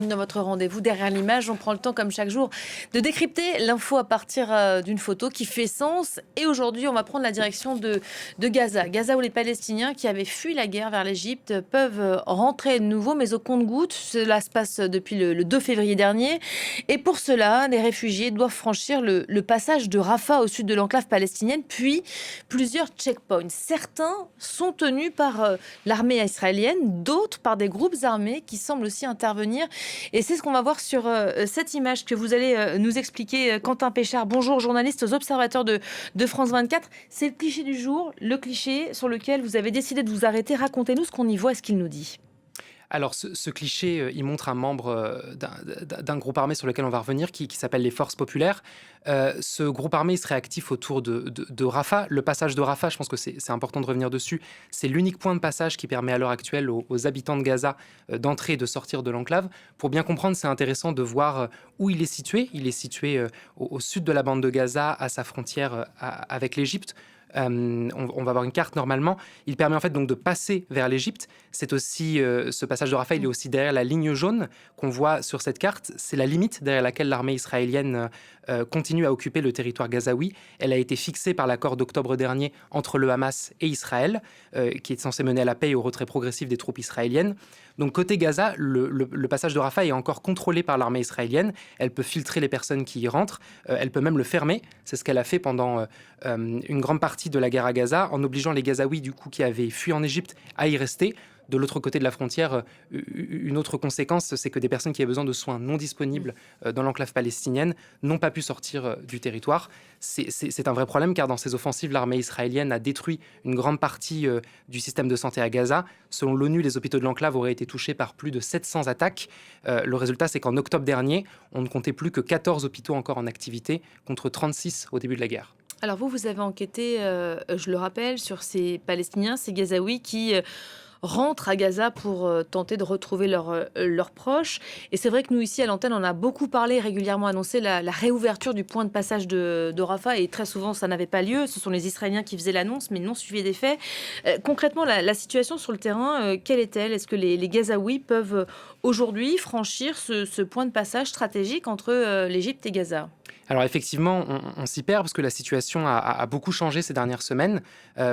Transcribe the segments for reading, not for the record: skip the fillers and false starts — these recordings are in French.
Dans votre rendez-vous derrière l'image, on prend le temps, comme chaque jour, de décrypter l'info à partir d'une photo qui fait sens. Et aujourd'hui, on va prendre la direction de Gaza. Gaza où les Palestiniens qui avaient fui la guerre vers l'Égypte peuvent rentrer de nouveau, mais au compte-gouttes. Cela se passe depuis le 2 février dernier. Et pour cela, les réfugiés doivent franchir le passage de Rafah au sud de l'enclave palestinienne, puis plusieurs checkpoints. Certains sont tenus par l'armée israélienne, d'autres par des groupes armés qui semblent aussi intervenir. Et c'est ce qu'on va voir sur cette image que vous allez nous expliquer, Quentin Péchard. Bonjour, journaliste aux Observateurs de France 24. C'est le cliché du jour, le cliché sur lequel vous avez décidé de vous arrêter. Racontez-nous ce qu'on y voit et ce qu'il nous dit. Alors, ce cliché, il montre un membre d'un groupe armé sur lequel on va revenir, qui s'appelle les Forces populaires. Ce groupe armé, il serait actif autour de Rafah. Le passage de Rafah, je pense que c'est important de revenir dessus. C'est l'unique point de passage qui permet à l'heure actuelle aux habitants de Gaza d'entrer et de sortir de l'enclave. Pour bien comprendre, c'est intéressant de voir où il est situé. Il est situé au sud de la bande de Gaza, à sa frontière avec l'Égypte. On va avoir une carte normalement. Il permet en fait donc de passer vers l'Égypte. C'est aussi ce passage de Rafah, il est aussi derrière la ligne jaune qu'on voit sur cette carte. C'est la limite derrière laquelle l'armée israélienne continue à occuper le territoire gazaoui. Elle a été fixée par l'accord d'octobre dernier entre le Hamas et Israël, qui est censé mener à la paix et au retrait progressif des troupes israéliennes. Donc côté Gaza, le passage de Rafah est encore contrôlé par l'armée israélienne. Elle peut filtrer les personnes qui y rentrent. Elle peut même le fermer. C'est ce qu'elle a fait pendant une grande partie de la guerre à Gaza, en obligeant les Gazaouis du coup qui avaient fui en Égypte à y rester. De l'autre côté de la frontière, une autre conséquence, c'est que des personnes qui avaient besoin de soins non disponibles dans l'enclave palestinienne n'ont pas pu sortir du territoire. C'est un vrai problème car dans ces offensives, l'armée israélienne a détruit une grande partie du système de santé à Gaza. Selon l'ONU, les hôpitaux de l'enclave auraient été touchés par plus de 700 attaques. Le résultat, c'est qu'en octobre dernier, on ne comptait plus que 14 hôpitaux encore en activité contre 36 au début de la guerre. Alors vous avez enquêté, je le rappelle, sur ces Palestiniens, ces Gazaouis qui rentrent à Gaza pour tenter de retrouver leurs proches. Et c'est vrai que nous, ici, à l'antenne, on a beaucoup parlé, régulièrement annoncé la réouverture du point de passage de Rafah. Et très souvent, ça n'avait pas lieu. Ce sont les Israéliens qui faisaient l'annonce, mais non suivi des faits. Concrètement, la situation sur le terrain, quelle est-elle? Est-ce que les Gazaouis peuvent aujourd'hui franchir ce point de passage stratégique entre l'Égypte et Gaza? Alors effectivement, on s'y perd parce que la situation a beaucoup changé ces dernières semaines.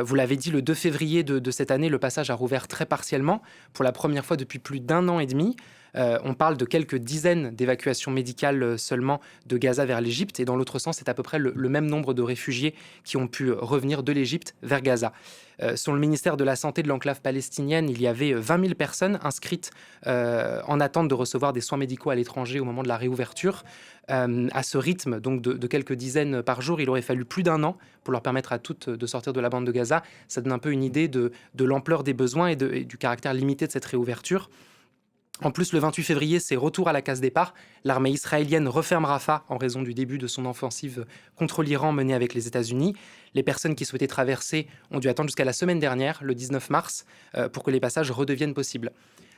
Vous l'avez dit, le 2 février de cette année, le passage a rouvert très partiellement, pour la première fois depuis plus d'un an et demi. On parle de quelques dizaines d'évacuations médicales seulement de Gaza vers l'Égypte. Et dans l'autre sens, c'est à peu près le même nombre de réfugiés qui ont pu revenir de l'Égypte vers Gaza. Selon le ministère de la Santé de l'enclave palestinienne, il y avait 20 000 personnes inscrites en attente de recevoir des soins médicaux à l'étranger au moment de la réouverture. À ce rythme, donc de quelques dizaines par jour, il aurait fallu plus d'un an pour leur permettre à toutes de sortir de la bande de Gaza. Ça donne un peu une idée de l'ampleur des besoins et du caractère limité de cette réouverture. En plus, le 28 février, c'est retour à la case départ. L'armée israélienne referme Rafah en raison du début de son offensive contre l'Iran menée avec les États-Unis. Les personnes qui souhaitaient traverser ont dû attendre jusqu'à la semaine dernière, le 19 mars, pour que les passages redeviennent possibles.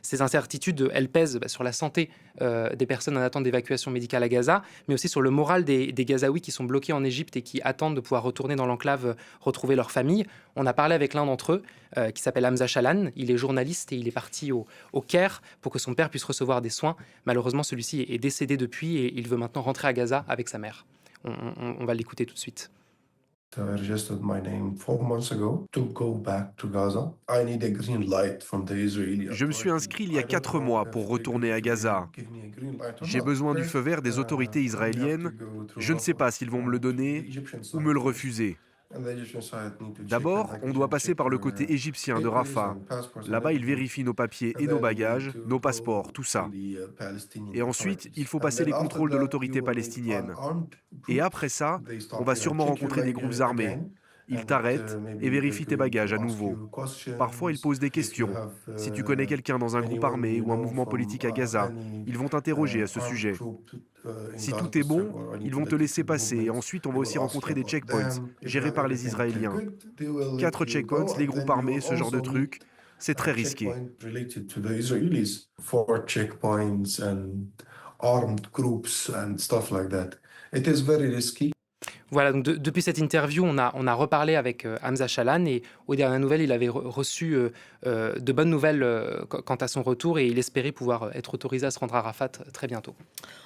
Ces incertitudes, elles pèsent sur la santé des personnes en attente d'évacuation médicale à Gaza, mais aussi sur le moral des Gazaouis qui sont bloqués en Égypte et qui attendent de pouvoir retourner dans l'enclave, retrouver leur famille. On a parlé avec l'un d'entre eux, qui s'appelle Hamza Chalan. Il est journaliste et il est parti au Caire pour que son père puisse recevoir des soins. Malheureusement, celui-ci est décédé depuis et il veut maintenant rentrer à Gaza avec sa mère. On va l'écouter tout de suite. I registered my name 4 months ago to go back to Gaza. I need a green light from the Israeli Je me suis authorities. inscrit il y a I don't 4 know mois if pour they retourner à Gaza. give me a green light or J'ai not. besoin du First, feu vert des autorités I have to israéliennes. go through Je ne sais Rafah pas s'ils vont me le to the donner Egyptian ou side me le first. refuser. And the Egyptian side need to check D'abord, the on luggage doit and passer check par le your, côté égyptien de papers Rafah. and passports and Là-bas, ils everything. vérifient nos papiers And et nos then you bagages, need to nos go passeports, tout to ça. the Palestinian Et ensuite, authorities. il faut And passer then les after contrôles de that, l'autorité you will meet palestinienne. unarmed Et groups. après ça, They on start va to sûrement check your rencontrer des luggage groupes armés. again. Ils And t'arrêtent maybe et they're vérifient tes going bagages to à ask nouveau. you Parfois, ils questions. posent des If you questions. have Si tu connais quelqu'un dans un groupe anyone armé you ou un know mouvement from politique à Gaza, any ils vont t'interroger à ce armed sujet. group in Si Gaza tout est bon, Strip or any ils vont te laisser political passer. Et movements, ensuite, on va they aussi will ask rencontrer you des about checkpoints them. If you gérés have par les everything Israéliens. good, they will let 4 you go. checkpoints, les And groupes then you armés, will ce genre de also meet truc, c'est très a risqué. checkpoint related to the Israelis. 4 checkpoints and armed groups and stuff like that. It is very risky. Voilà, donc depuis cette interview, on a reparlé avec Hamza Chalan et aux dernières nouvelles, il avait reçu de bonnes nouvelles quant à son retour et il espérait pouvoir être autorisé à se rendre à Rafat très bientôt.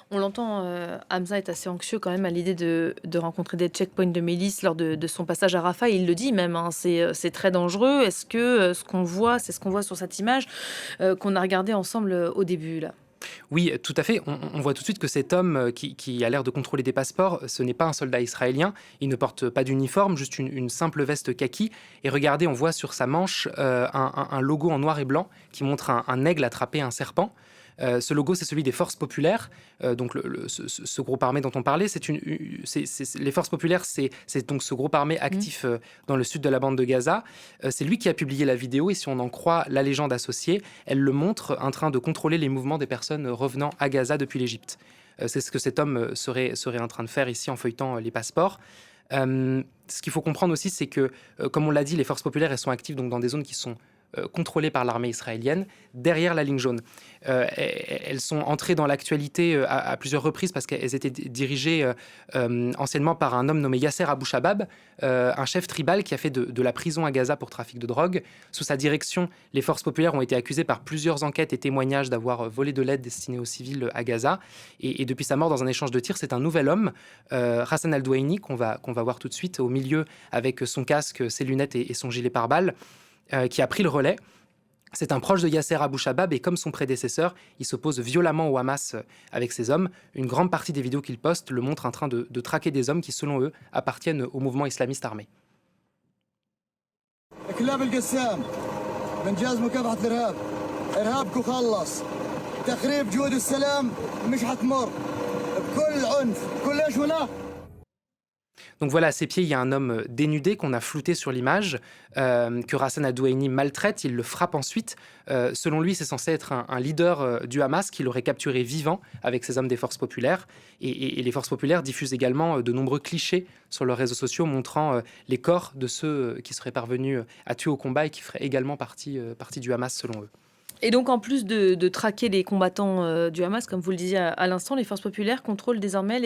On l'entend, Hamza est assez anxieux quand même à l'idée de rencontrer des checkpoints de milices lors de son passage à Rafah. Il le dit même, hein, c'est très dangereux. Est-ce que ce qu'on voit, c'est ce qu'on voit sur cette image qu'on a regardé ensemble au début là? Oui, tout à fait. On voit tout de suite que cet homme qui a l'air de contrôler des passeports, ce n'est pas un soldat israélien. Il ne porte pas d'uniforme, juste une simple veste kaki. Et regardez, on voit sur sa manche un logo en noir et blanc qui montre un aigle attrapé un serpent. Ce logo, c'est celui des Forces populaires. Donc, ce groupe armé dont on parlait, les Forces populaires, c'est donc ce groupe armé actif dans le sud de la bande de Gaza. C'est lui qui a publié la vidéo et si on en croit la légende associée, elle le montre en train de contrôler les mouvements des personnes revenant à Gaza depuis l'Égypte. C'est ce que cet homme serait en train de faire ici en feuilletant les passeports. Ce qu'il faut comprendre aussi, c'est que, comme on l'a dit, les Forces populaires, elles sont actives donc, dans des zones qui sont contrôlées par l'armée israélienne, derrière la ligne jaune. Elles sont entrées dans l'actualité à plusieurs reprises parce qu'elles étaient dirigées anciennement par un homme nommé Yasser Abou Shabab, un chef tribal qui a fait de la prison à Gaza pour trafic de drogue. Sous sa direction, les forces populaires ont été accusées par plusieurs enquêtes et témoignages d'avoir volé de l'aide destinée aux civils à Gaza. Et depuis sa mort dans un échange de tirs, c'est un nouvel homme, Hassan Al-Douaini, qu'on va voir tout de suite au milieu avec son casque, ses lunettes et son gilet pare-balles, qui a pris le relais. C'est un proche de Yasser Abou Shabab et comme son prédécesseur, il s'oppose violemment au Hamas avec ses hommes. Une grande partie des vidéos qu'il poste le montrent en train de traquer des hommes qui, selon eux, appartiennent au mouvement islamiste armé. Donc voilà, à ses pieds, il y a un homme dénudé qu'on a flouté sur l'image, que Hassan Al-Douaini maltraite, il le frappe ensuite. Selon lui, c'est censé être un leader du Hamas qu'il aurait capturé vivant avec ses hommes des forces populaires. Et les forces populaires diffusent également de nombreux clichés sur leurs réseaux sociaux montrant les corps de ceux qui seraient parvenus à tuer au combat et qui feraient également partie du Hamas selon eux. Et donc, en plus de traquer les combattants du Hamas, comme vous le disiez à l'instant, les forces populaires contrôlent désormais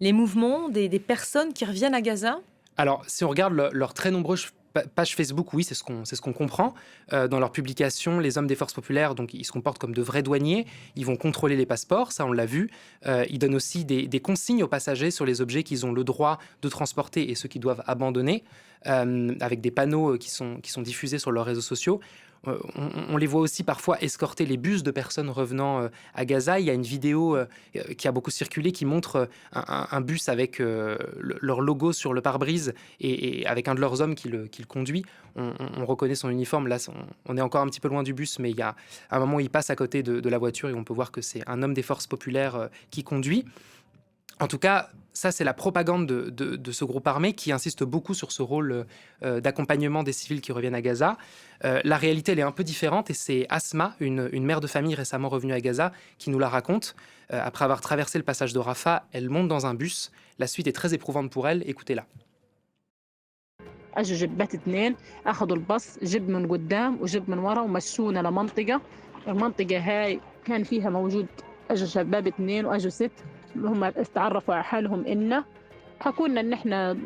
les mouvements des personnes qui reviennent à Gaza? Alors, si on regarde leurs très nombreuses pages Facebook, oui, c'est ce qu'on comprend. Dans leurs publications, les hommes des forces populaires, donc, ils se comportent comme de vrais douaniers. Ils vont contrôler les passeports, ça on l'a vu. Ils donnent aussi des consignes aux passagers sur les objets qu'ils ont le droit de transporter et ceux qu'ils doivent abandonner, avec des panneaux qui sont diffusés sur leurs réseaux sociaux. On les voit aussi parfois escorter les bus de personnes revenant à Gaza. Il y a une vidéo qui a beaucoup circulé qui montre un bus avec leur logo sur le pare-brise et avec un de leurs hommes qui le conduit. On reconnaît son uniforme. Là, on est encore un petit peu loin du bus, mais il y a un moment où il passe à côté de la voiture et on peut voir que c'est un homme des forces populaires qui conduit. En tout cas, ça, c'est la propagande de ce groupe armé qui insiste beaucoup sur ce rôle d'accompagnement des civils qui reviennent à Gaza. La réalité, elle est un peu différente et c'est Asma, une mère de famille récemment revenue à Gaza, qui nous la raconte. Après avoir traversé le passage de Rafah, elle monte dans un bus. La suite est très éprouvante pour elle. Écoutez-la. اجوا جبات اثنين اخذوا الباص جب من قدام وجب من ورا ومشونا لمنطقه المنطقه هاي كان فيها موجود اجوا شباب اثنين واجوا ست هم استعرفوا على حالهم إنا حكوا لنا ان احنا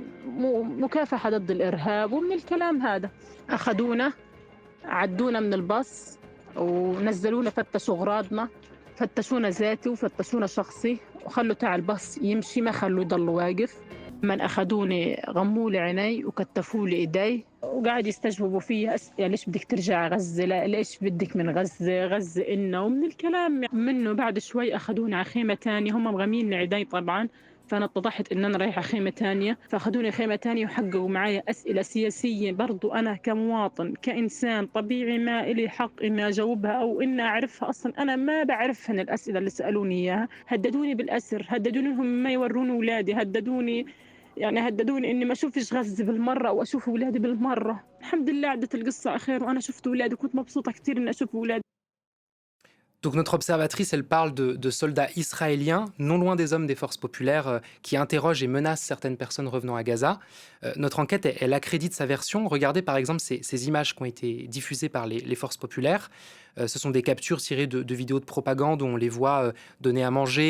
مكافحه ضد الارهاب ومن الكلام هذا اخذونا عدونا من الباص ونزلونا فتشوا اغراضنا فتشونا ذاتي وفتشونا شخصي وخلوا تاع الباص يمشي ما خلوا يضل واقف من أخذوني غموا لي عيني وكتفوا لي إيدي وقاعد يستجوبوا فيها أسئلة ليش بدك ترجع غزة لا ليش بدك من غزة إنه ومن الكلام منه بعد شوي أخذوني على خيمة تانية هم مغمين لي عيدي طبعا فأنا اتضحت إن أنا رايحة خيمة تانية فأخذوني خيمة تانية وحققوا معي أسئلة سياسية برضو أنا كمواطن كإنسان طبيعي ما إلي حق إني أجاوبها أو إني أعرفها أصلا أنا ما بعرفها الأسئلة اللي سألوني إياها هددوني بالأسر هددوني إنهم ما يوروني أولادي هددوني إني ما أشوفش غزة بالمرة أو أشوف أولادي بالمرة الحمد لله عدت القصة على خير وأنا شفت أولادي وكنت مبسوطة كتير إني أشوف أولادي. Donc notre observatrice, elle parle de soldats israéliens, non loin des hommes des forces populaires, qui interrogent et menacent certaines personnes revenant à Gaza. Notre enquête, elle accrédite sa version. Regardez par exemple ces images qui ont été diffusées par les forces populaires. Ce sont des captures tirées de vidéos de propagande où on les voit donner à manger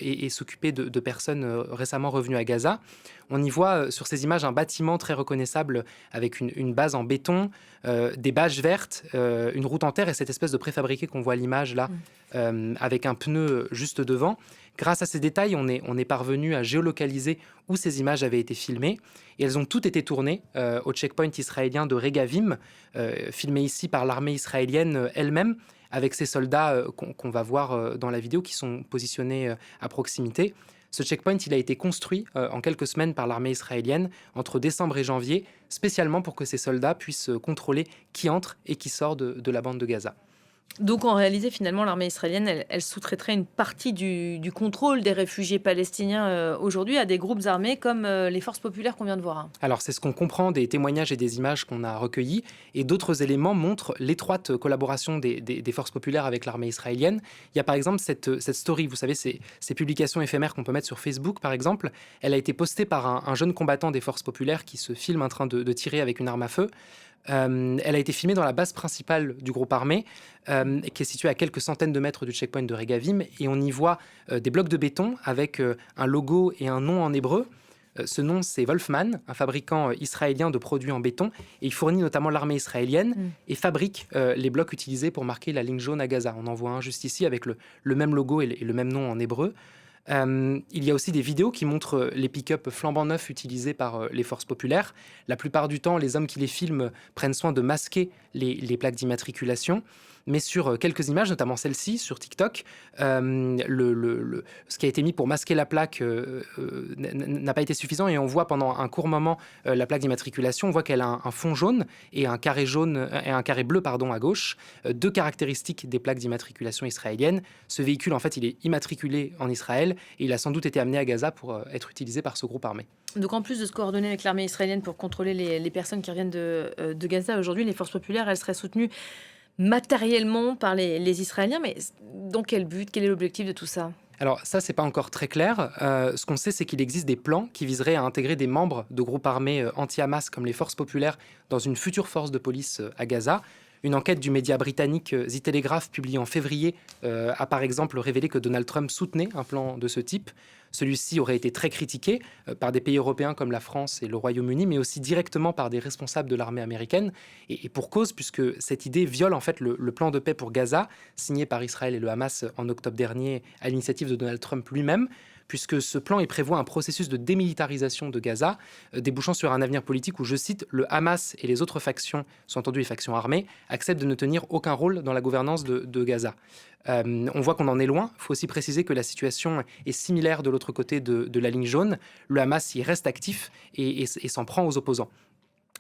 et s'occuper de personnes récemment revenues à Gaza. On y voit sur ces images un bâtiment très reconnaissable avec une base en béton, des bâches vertes, une route en terre et cette espèce de préfabriqué qu'on voit à l'image là, avec un pneu juste devant. Grâce à ces détails, on est parvenu à géolocaliser où ces images avaient été filmées. Et elles ont toutes été tournées au checkpoint israélien de Regavim, filmé ici par l'armée israélienne elle-même, avec ces soldats qu'on va voir dans la vidéo qui sont positionnés à proximité. Ce checkpoint, il a été construit en quelques semaines par l'armée israélienne entre décembre et janvier, spécialement pour que ces soldats puissent contrôler qui entre et qui sort de la bande de Gaza. Donc en réalité, finalement, l'armée israélienne, elle sous-traiterait une partie du contrôle des réfugiés palestiniens aujourd'hui à des groupes armés comme les forces populaires qu'on vient de voir. Alors c'est ce qu'on comprend des témoignages et des images qu'on a recueillis, et d'autres éléments montrent l'étroite collaboration des forces populaires avec l'armée israélienne. Il y a par exemple cette story, vous savez, ces publications éphémères qu'on peut mettre sur Facebook par exemple. Elle a été postée par un jeune combattant des forces populaires qui se filme en train de tirer avec une arme à feu. Elle a été filmée dans la base principale du groupe armé, qui est située à quelques centaines de mètres du checkpoint de Regavim, et on y voit des blocs de béton avec un logo et un nom en hébreu. Ce nom, c'est Wolfman, un fabricant israélien de produits en béton, et il fournit notamment l'armée israélienne et fabrique les blocs utilisés pour marquer la ligne jaune à Gaza. On en voit un juste ici avec le même logo et le même nom en hébreu. Il y a aussi des vidéos qui montrent les pick-up flambant neufs utilisés par les forces populaires. La plupart du temps, les hommes qui les filment prennent soin de masquer les plaques d'immatriculation. Mais sur quelques images, notamment celle-ci sur TikTok, ce qui a été mis pour masquer la plaque n'a pas été suffisant, et on voit pendant un court moment la plaque d'immatriculation. On voit qu'elle a un fond jaune et un carré bleu à gauche, deux caractéristiques des plaques d'immatriculation israéliennes. Ce véhicule, en fait, il est immatriculé en Israël et il a sans doute été amené à Gaza pour être utilisé par ce groupe armé. Donc en plus de se coordonner avec l'armée israélienne pour contrôler les personnes qui reviennent de Gaza, aujourd'hui, les forces populaires, elles seraient soutenues matériellement par les Israéliens. Mais dans quel but? Quel est l'objectif de tout ça? Alors ça, c'est pas encore très clair. Ce qu'on sait, c'est qu'il existe des plans qui viseraient à intégrer des membres de groupes armés anti-Hamas comme les forces populaires dans une future force de police à Gaza. Une enquête du média britannique The Telegraph publiée en février a par exemple révélé que Donald Trump soutenait un plan de ce type. Celui-ci aurait été très critiqué par des pays européens comme la France et le Royaume-Uni, mais aussi directement par des responsables de l'armée américaine. Et pour cause, puisque cette idée viole en fait le plan de paix pour Gaza, signé par Israël et le Hamas en octobre dernier à l'initiative de Donald Trump lui-même, puisque ce plan il prévoit un processus de démilitarisation de Gaza, débouchant sur un avenir politique où, je cite, le Hamas et les autres factions, sont entendues les factions armées, acceptent de ne tenir aucun rôle dans la gouvernance de Gaza. On voit qu'on en est loin. Il faut aussi préciser que la situation est similaire de l'autre côté de la ligne jaune. Le Hamas y reste actif et s'en prend aux opposants.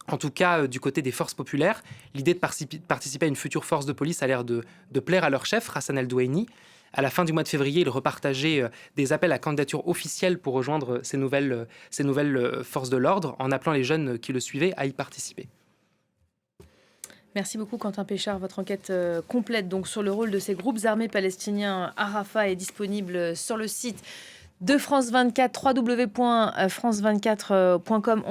En tout cas, du côté des forces populaires, l'idée de participer à une future force de police a l'air de plaire à leur chef, Hassan El-Douaini. À la fin du mois de février, il repartageait des appels à candidature officielle pour rejoindre ces nouvelles forces de l'ordre, en appelant les jeunes qui le suivaient à y participer. Merci beaucoup Quentin Péchard. Votre enquête complète donc sur le rôle de ces groupes armés palestiniens à Rafah est disponible sur le site de France 24, www.france24.com.